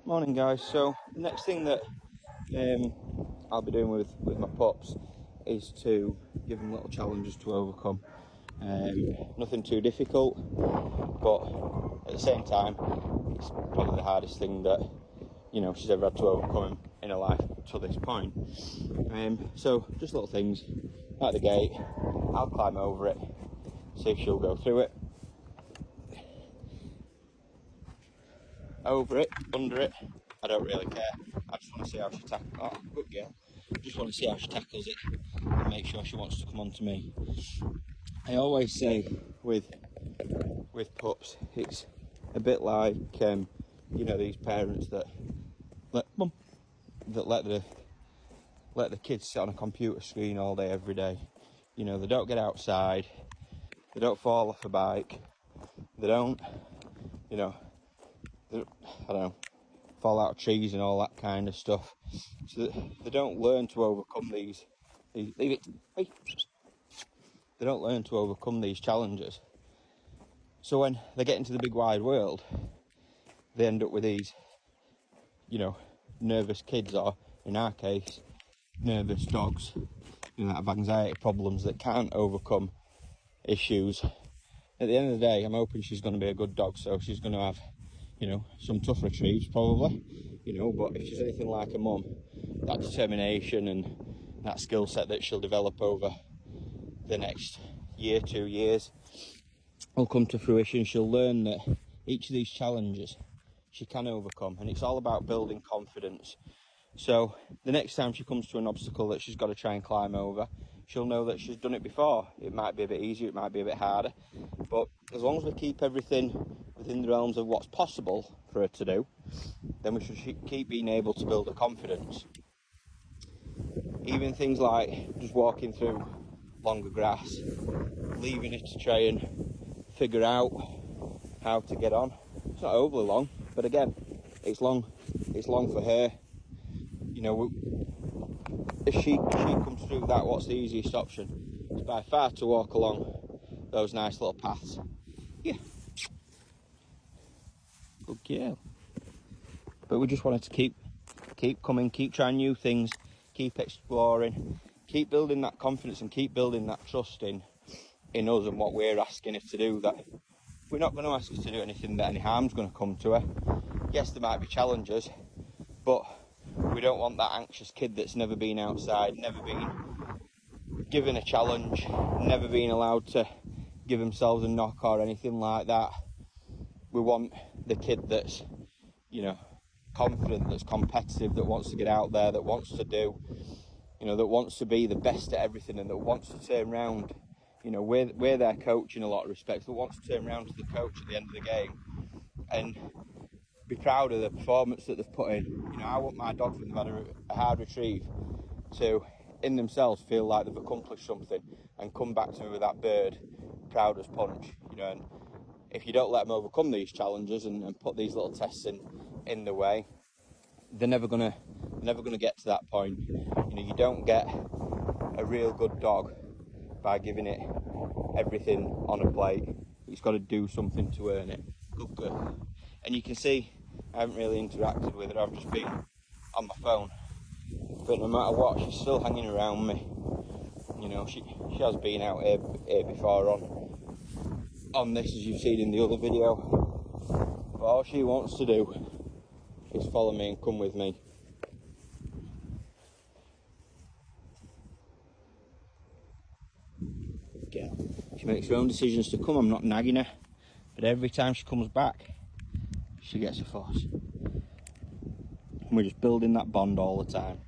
Morning guys. So the next thing that I'll be doing with my pups is to give them little challenges to overcome. Nothing too difficult, but at the same time it's probably the hardest thing that she's ever had to overcome in her life to this point. So just little things like the gate. I'll climb over it, see if she'll go through it. Over it, under it, I don't really care. I just want to see how she tackles. Oh, good girl. Just want to see how she tackles it and make sure she wants to come on to me. I always say with pups, it's a bit like these parents that let the kids sit on a computer screen all day every day. They don't get outside, they don't fall off a bike, they don't fall out of trees and all that kind of stuff. So they don't learn to overcome these leave it. Hey. They don't learn to overcome these challenges. So when they get into the big wide world, they end up with these, nervous kids, or in our case, nervous dogs, that have anxiety problems that can't overcome issues. At the end of the day, I'm hoping she's going to be a good dog, so she's going to have some tough retrieves probably, but if she's anything like a mum, that determination and that skill set that she'll develop over the next year, 2 years, will come to fruition. She'll learn that each of these challenges she can overcome, and it's all about building confidence. So the next time she comes to an obstacle that she's got to try and climb over, she'll know that she's done it before. It might be a bit easier, it might be a bit harder, but as long as we keep everything within the realms of what's possible for her to do, then we should keep being able to build her confidence. Even things like just walking through longer grass, leaving it to try and figure out how to get on. It's not overly long, but again, it's long for her. If she comes through that, what's the easiest option? It's by far to walk along those nice little paths. Yeah. Good girl. But we just wanted to keep coming, keep trying new things, keep exploring, keep building that confidence and keep building that trust in us and what we're asking her to do. That we're not going to ask her to do anything that any harm's going to come to her. Yes, there might be challenges, but we don't want that anxious kid that's never been outside, never been given a challenge, never been allowed to give themselves a knock or anything like that. We want the kid that's, confident, that's competitive, that wants to get out there, that wants to do, that wants to be the best at everything, and that wants to turn around. We're their coach in a lot of respects, that wants to turn around to the coach at the end of the game and be proud of the performance that they've put in. I want my dogs, when they've had a hard retrieve, to in themselves feel like they've accomplished something and come back to me with that bird proud as punch. And if you don't let them overcome these challenges and put these little tests in the way, they're never gonna get to that point. You don't get a real good dog by giving it everything on a plate. It's got to do something to earn it. Good girl. And you can see I haven't really interacted with her. I've just been on my phone. But no matter what, she's still hanging around me. She has been out here before on this, as you've seen in the other video. But all she wants to do is follow me and come with me. Girl. She makes her own decisions to come. I'm not nagging her, but every time she comes back, she gets a fuss. And we're just building that bond all the time.